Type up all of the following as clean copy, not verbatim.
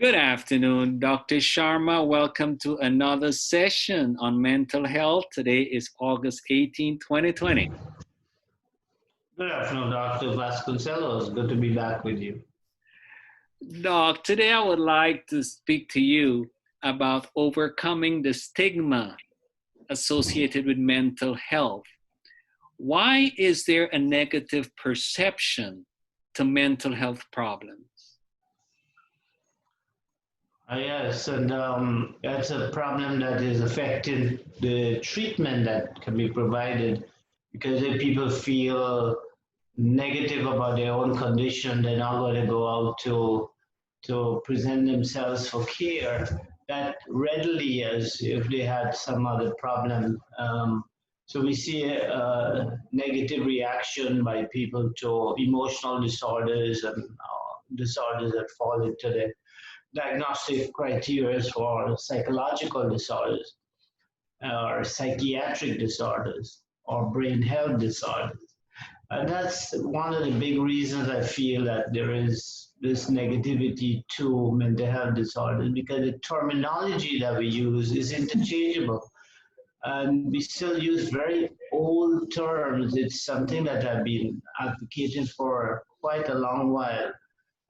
Good afternoon, Dr. Sharma. Welcome to another session on mental health. Today is August 18, 2020. Good afternoon, Dr. Vasconcelos. Good to be back with you. Doc, today I would like to speak to you about overcoming the stigma associated with mental health. Why is there a negative perception to mental health problems? Yes, and that's a problem that is affecting the treatment that can be provided because if people feel negative about their own condition, they're not going to go out to present themselves for care that readily as if they had some other problem. So we see a negative reaction by people to emotional disorders and disorders that fall into the diagnostic criteria for psychological disorders or psychiatric disorders or brain health disorders. And that's one of the big reasons I feel that there is this negativity to mental health disorders because the terminology that we use is interchangeable. And we still use very old terms. It's something that I've been advocating for quite a long while.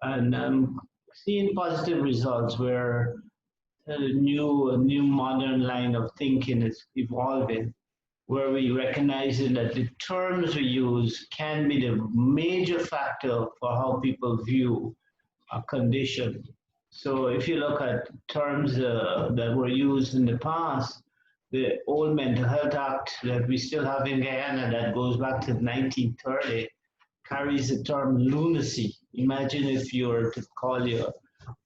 And I'm seeing positive results where a new modern line of thinking is evolving where we recognize that the terms we use can be the major factor for how people view a condition. So if you look at terms that were used in the past, the old Mental Health Act that we still have in Guyana that goes back to 1930 carries the term lunacy. Imagine if you were to call your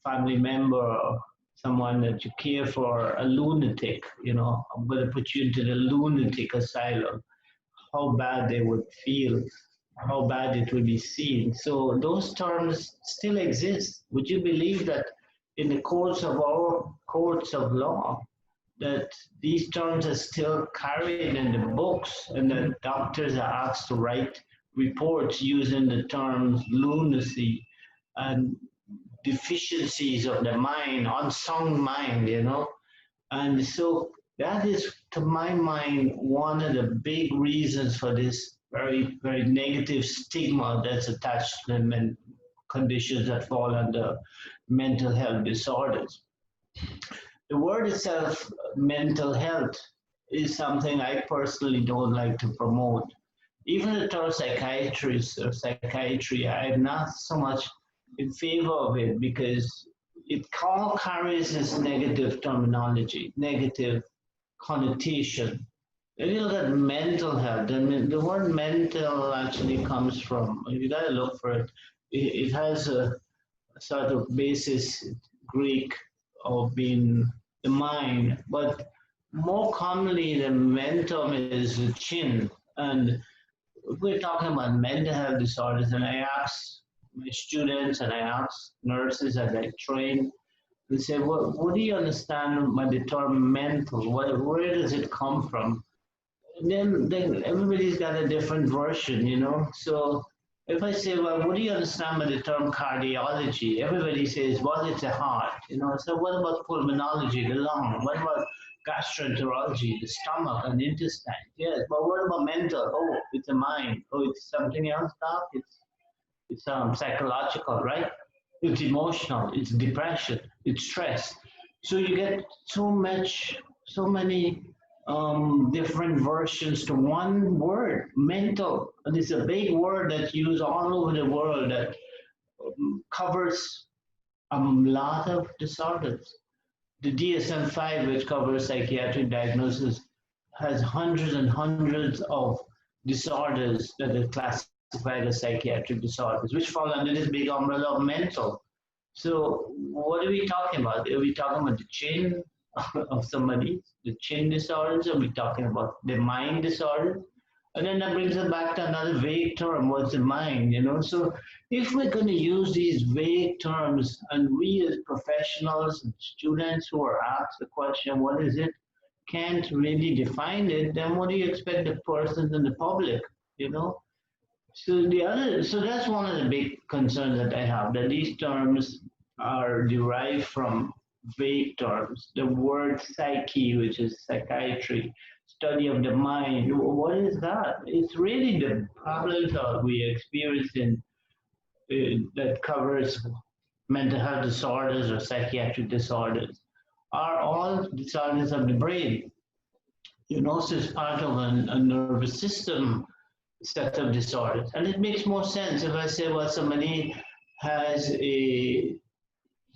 family member or someone that you care for a lunatic, I'm going to put you into the lunatic asylum, how bad they would feel, how bad it would be seen. So those terms still exist. Would you believe that in the courts of our courts of law, that these terms are still carried in the books and that doctors are asked to write reports using the terms lunacy and deficiencies of the mind, unsound mind. And so that is, to my mind, one of the big reasons for this very, very negative stigma that's attached to them and conditions that fall under mental health disorders. The word itself, mental health, is something I personally don't like to promote. Even the term psychiatrist or psychiatry, I'm not so much in favor of it because it all carries this negative terminology, negative connotation. If you look at mental health, the word mental actually comes from, you got to look for it, it has a sort of basis, Greek, of being the mind, but more commonly the mental is the chin. And if we're talking about mental health disorders, and I ask my students and I ask nurses as I train, they say, what do you understand by the term mental? Where does it come from? And then everybody's got a different version. So if I say, well, what do you understand by the term cardiology? Everybody says, well, it's a heart. So what about pulmonology, the lung? What about gastroenterology, the stomach and intestine? Yes, but what about mental? Oh, it's a mind. Oh, it's something else, doc? It's psychological, right? It's emotional, it's depression, it's stress. So you get so many different versions to one word, mental. And it's a big word that's used all over the world that covers a lot of disorders. The DSM-5, which covers psychiatric diagnosis, has hundreds and hundreds of disorders that are classified as psychiatric disorders, which fall under this big umbrella of mental. So what are we talking about? Are we talking about the chain of somebody, the chain disorders? Are we talking about the mind disorder? And then that brings us back to another vague term, what's the mind? So if we're going to use these vague terms and we as professionals and students who are asked the question, what is it, can't really define it, then what do you expect the persons and the public, you know? So that's one of the big concerns that I have, that these terms are derived from vague terms. The word psyche, which is psychiatry, study of the mind, what is that? It's really the problems that we experience in that covers mental health disorders or psychiatric disorders are all disorders of the brain. So it's part of a nervous system set of disorders. And it makes more sense if I say, well, somebody has a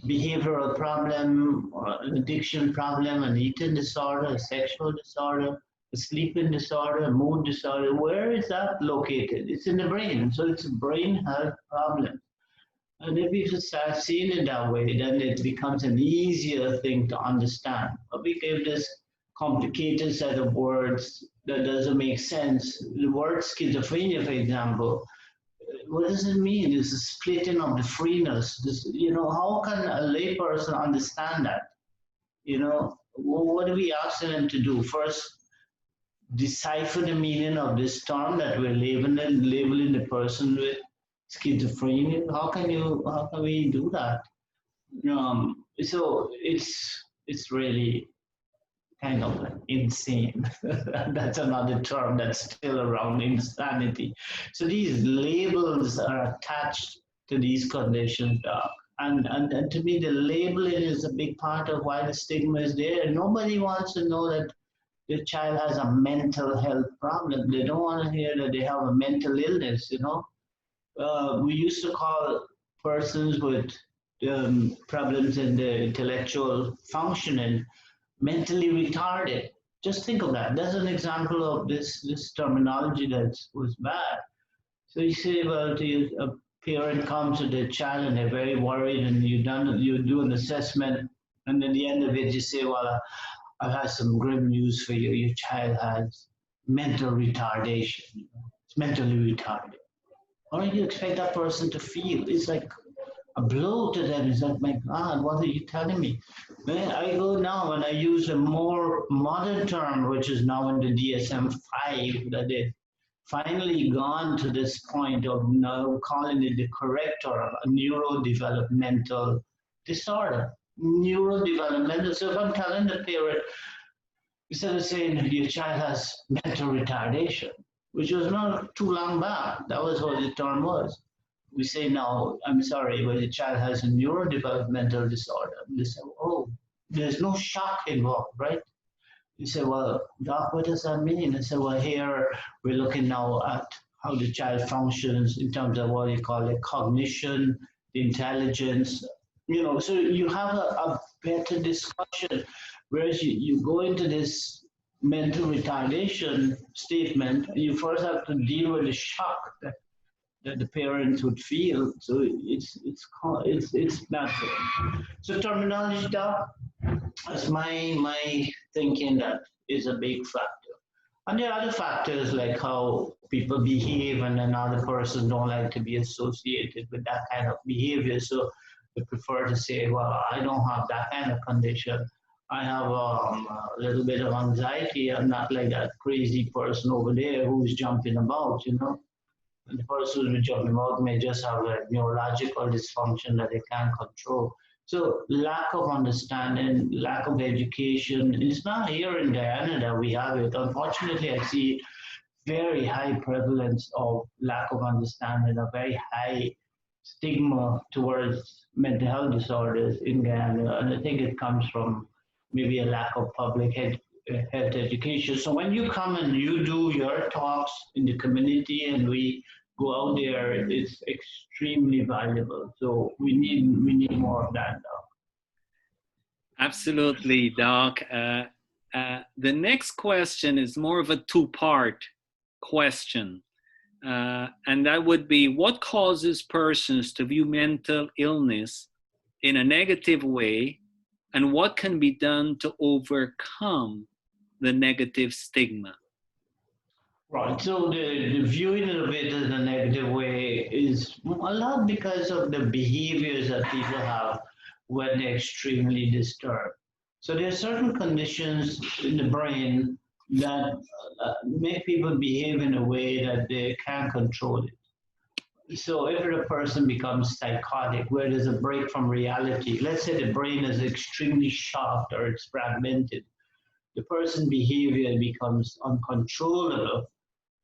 behavioral problem, or an addiction problem, an eating disorder, a sexual disorder, a sleeping disorder, a mood disorder. Where is that located? It's in the brain. So it's a brain health problem. And if we start seeing it that way, then it becomes an easier thing to understand. But we give this complicated set of words that doesn't make sense. The word schizophrenia, for example, what does it mean? It's a splitting of the freeness. How can a layperson understand that? What are we asking them to do? First, decipher the meaning of this term that we're labeling the person with schizophrenia. How can we do that? So it's really kind of insane. That's another term that's still around, insanity. So these labels are attached to these conditions, and to me, the labeling is a big part of why the stigma is there. Nobody wants to know that the child has a mental health problem. They don't want to hear that they have a mental illness. We used to call persons with problems in the intellectual functioning mentally retarded. Just think of that. That's an example of this terminology that was bad. So you say, well, a parent comes to their child and they're very worried, and you do an assessment, and at the end of it, you say, well, I have some grim news for you. Your child has mental retardation. It's mentally retarded. How do you expect that person to feel? It's like a blow to them. It's like, my God, what are you telling me? Then I go now and I use a more modern term, which is now in the DSM-5, that they've finally gone to this point of now calling it the correct term, a neurodevelopmental disorder. Neurodevelopmental. So if I'm telling the parent, instead of saying your child has mental retardation, which was not too long back, that was what the term was. We say now, I'm sorry, but the child has a neurodevelopmental disorder. They say, oh, there's no shock involved, right? You say, well, doc, what does that mean? I say, well, here we're looking now at how the child functions in terms of what you call it, cognition, the intelligence, so you have a better discussion. Whereas you go into this mental retardation statement, you first have to deal with the shock that the parents would feel. So it's not good. So terminology, doc, that's my thinking that is a big factor. And there are other factors like how people behave, and another person don't like to be associated with that kind of behavior. So they prefer to say, well, I don't have that kind of condition. I have a little bit of anxiety. I'm not like that crazy person over there who's jumping about. And the person who's jumping about may just have a neurological dysfunction that they can't control. So lack of understanding, lack of education. It's not here in Guyana that we have it. Unfortunately, I see very high prevalence of lack of understanding, a very high stigma towards mental health disorders in Guyana. And I think it comes from maybe a lack of public health education. So when you come and you do your talks in the community and we go out there, it's extremely valuable. So we need more of that now. Absolutely, Doc. The next question is more of a two-part question. And that would be, what causes persons to view mental illness in a negative way, and what can be done to overcome the negative stigma? Right. So the viewing of it in a negative way is a lot because of the behaviors that people have when they're extremely disturbed. So there are certain conditions in the brain that make people behave in a way that they can't control it. So if a person becomes psychotic, where there's a break from reality, let's say the brain is extremely shocked or it's fragmented, the person's behavior becomes uncontrollable.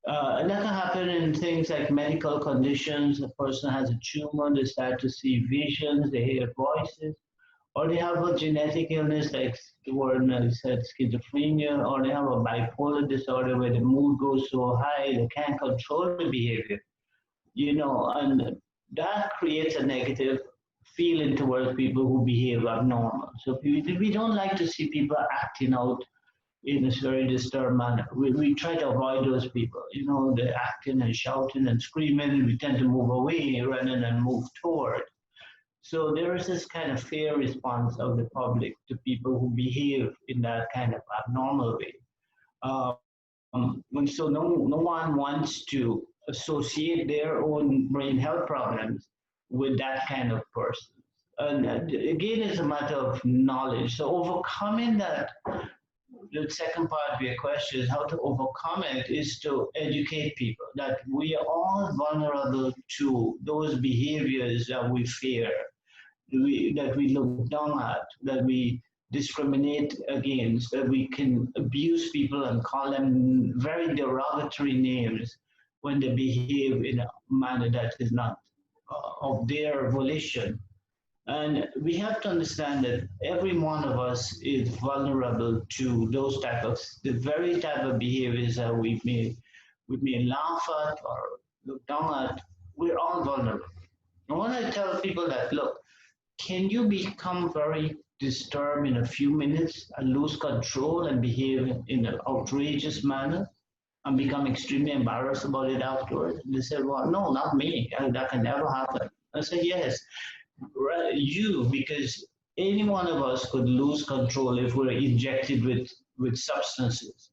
And that can happen in things like medical conditions. A person has a tumor, they start to see visions, they hear voices, or they have a genetic illness like the word I said schizophrenia, or they have a bipolar disorder where the mood goes so high they can't control the behavior, and that creates a negative feeling towards people who behave abnormal. So we don't like to see people acting out in a very disturbed manner. We try to avoid those people. They're acting and shouting and screaming, and we tend to move away rather than move toward. So there is this kind of fear response of the public to people who behave in that kind of abnormal way. And so no one wants to associate their own brain health problems with that kind of person. And again, it's a matter of knowledge. So overcoming that, the second part of your question is how to overcome it is to educate people that we are all vulnerable to those behaviors that we fear, that we look down at, that we discriminate against, that we can abuse people and call them very derogatory names when they behave in a manner that is not of their volition. And we have to understand that every one of us is vulnerable to those type of the very type of behaviors that we may laugh at or look down at. We're all vulnerable. And when I tell people that, look, can you become very disturbed in a few minutes and lose control and behave in an outrageous manner and become extremely embarrassed about it afterwards? And they said, well, no, not me. That can never happen. I said, yes, right, you, because any one of us could lose control if we're injected with substances.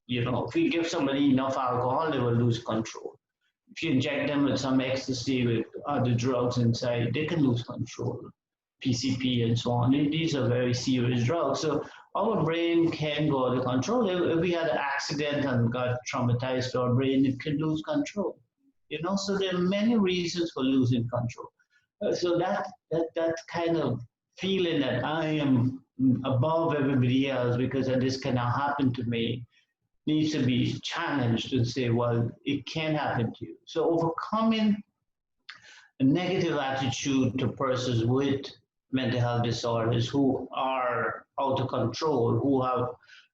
If we give somebody enough alcohol, they will lose control. If you inject them with some ecstasy with other drugs inside, they can lose control. PCP and so on. These are very serious drugs. So our brain can go out of control. If we had an accident and got traumatized to our brain, it can lose control. So there are many reasons for losing control. So that kind of feeling that I am above everybody else because this cannot happen to me needs to be challenged and say, well, it can happen to you. So overcoming a negative attitude to persons with mental health disorders who are out of control, who have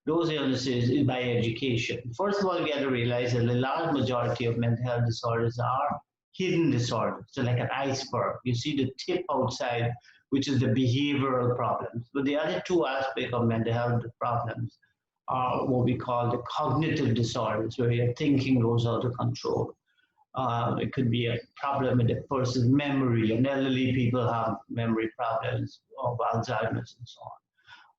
those illnesses is by education. First of all, we got to realize that the large majority of mental health disorders are hidden disorders. So like an iceberg, you see the tip outside, which is the behavioral problems. But the other two aspects of mental health problems are what we call the cognitive disorders, where your thinking goes out of control. It could be a problem with a person's memory, and elderly people have memory problems of Alzheimer's and so on.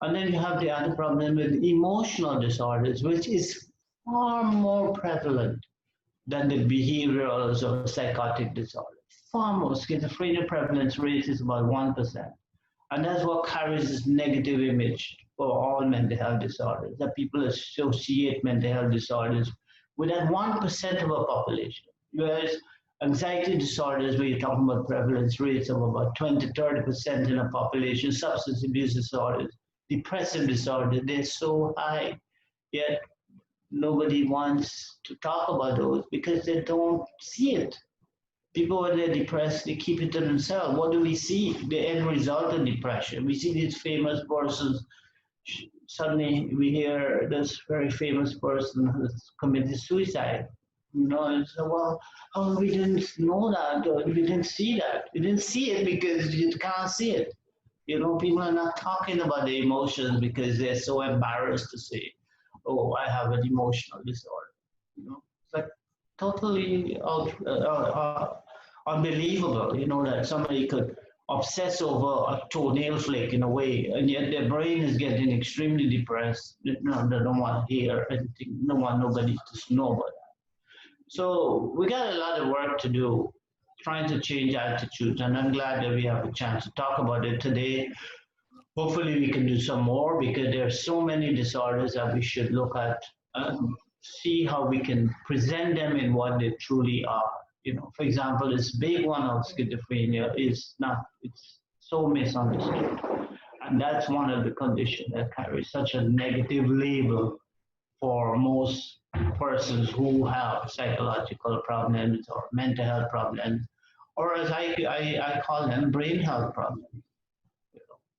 And then you have the other problem with emotional disorders, which is far more prevalent than the behavioral or psychotic disorders. Far more. Schizophrenia prevalence rate is about 1%. And that's what carries this negative image for all mental health disorders, that people associate mental health disorders with that 1% of our population. Whereas anxiety disorders, where you're talking about prevalence rates of about 20 to 30% in a population, substance abuse disorders, depressive disorders, they're so high. Yet nobody wants to talk about those because they don't see it. People, when they're depressed, they keep it to themselves. What do we see? The end result of depression. We see these famous persons. Suddenly, we hear this very famous person has committed suicide. And so, well, oh, we didn't know that, or we didn't see that. We didn't see it because you can't see it. People are not talking about the emotions because they're so embarrassed to say, oh, I have an emotional disorder. It's like totally unbelievable, that somebody could obsess over a toenail flick in a way, and yet their brain is getting extremely depressed. They don't want to hear anything, don't want nobody to know about that. So we got a lot of work to do trying to change attitudes, and I'm glad that we have a chance to talk about it today. Hopefully, we can do some more because there are so many disorders that we should look at and see how we can present them in what they truly are. For example, this big one of schizophrenia is not, it's so misunderstood. And that's one of the conditions that carries such a negative label for most persons who have psychological problems or mental health problems, or as I call them, brain health problems.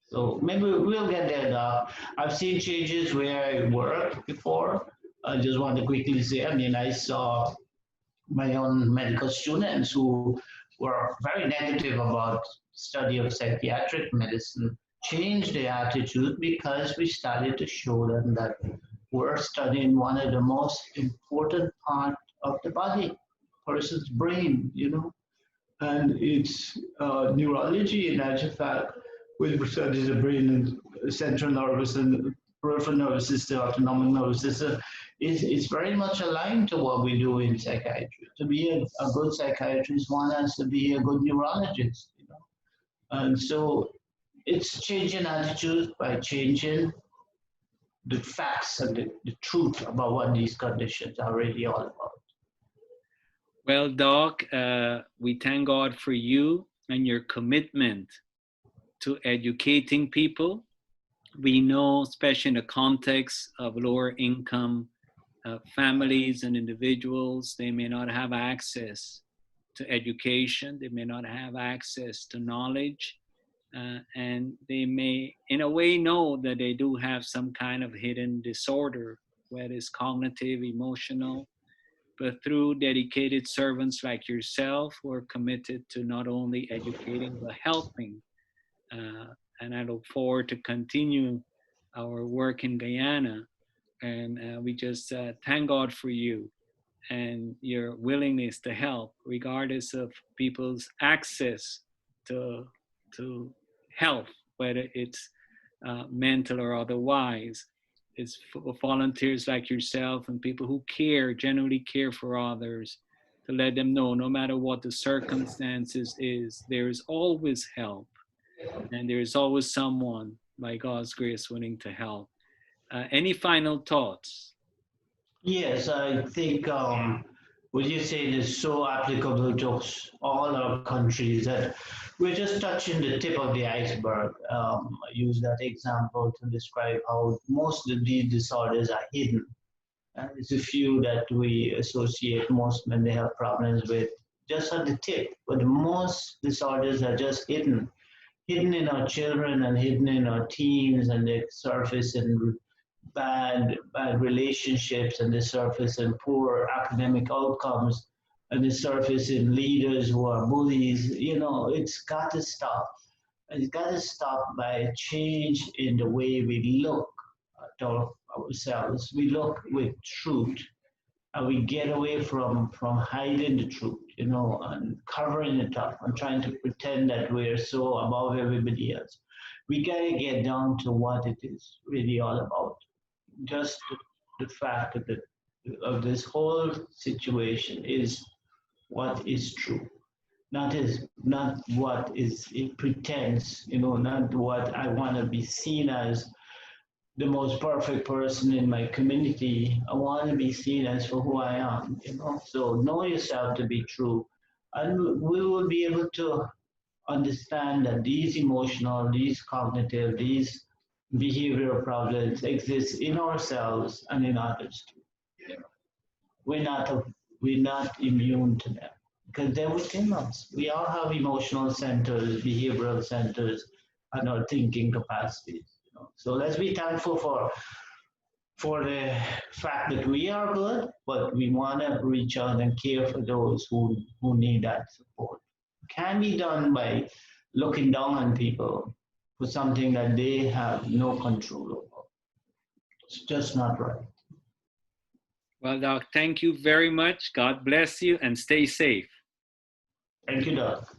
So maybe we'll get there, Doc. I've seen changes where I worked before. I just want to quickly say, I mean, I saw my own medical students who were very negative about study of psychiatric medicine change their attitude because we started to show them that we're studying one of the most important part of the body, person's brain. And it's neurology, in actual fact, which studies the brain and central nervous and peripheral nervous system, autonomic nervous system, is very much aligned to what we do in psychiatry. To be a good psychiatrist, one has to be a good neurologist. And so it's changing attitudes by changing the facts and the truth about what these conditions are really all about. Well, Doc, we thank God for you and your commitment to educating people. We know, especially in the context of lower income families and individuals, they may not have access to education, they may not have access to knowledge, and they may, in a way, know that they do have some kind of hidden disorder, whether it's cognitive, emotional, but through dedicated servants like yourself who are committed to not only educating but helping. Uh, and I look forward to continue our work in Guyana. And we just thank God for you and your willingness to help, regardless of people's access to to health, whether it's mental or otherwise. It's volunteers like yourself and people who care, genuinely care for others, to let them know no matter what the circumstances is, there is always help, and there is always someone by God's grace willing to help. Any final thoughts? Yes, I think what you're saying is so applicable to all our countries that we're just touching the tip of the iceberg. I use that example to describe how most of these disorders are hidden. And it's a few that we associate most mental health problems with just at the tip, but most disorders are just hidden in our children and hidden in our teens, and they surface in bad relationships, and they surface in poor academic outcomes, and they surface in leaders who are bullies. It's got to stop. It's got to stop by a change in the way we look at ourselves. We look with truth, and we get away from hiding the truth, and covering it up and trying to pretend that we're so above everybody else. We gotta get down to what it is really all about. Just the fact of this whole situation is what is true, not what is it pretends, not what I want to be seen as the most perfect person in my community. I want to be seen as for who I am. So know yourself to be true. And we will be able to understand that these emotional, these cognitive, these behavioral problems exist in ourselves and in others too. You know, We're not we're not immune to them because they're within us. We all have emotional centers, behavioral centers, and our thinking capacities. So let's be thankful for the fact that we are good, but we want to reach out and care for those who need that support. Can be done by looking down on people for something that they have no control over. It's just not right. Well, Doc, thank you very much. God bless you and stay safe. Thank you, Doc.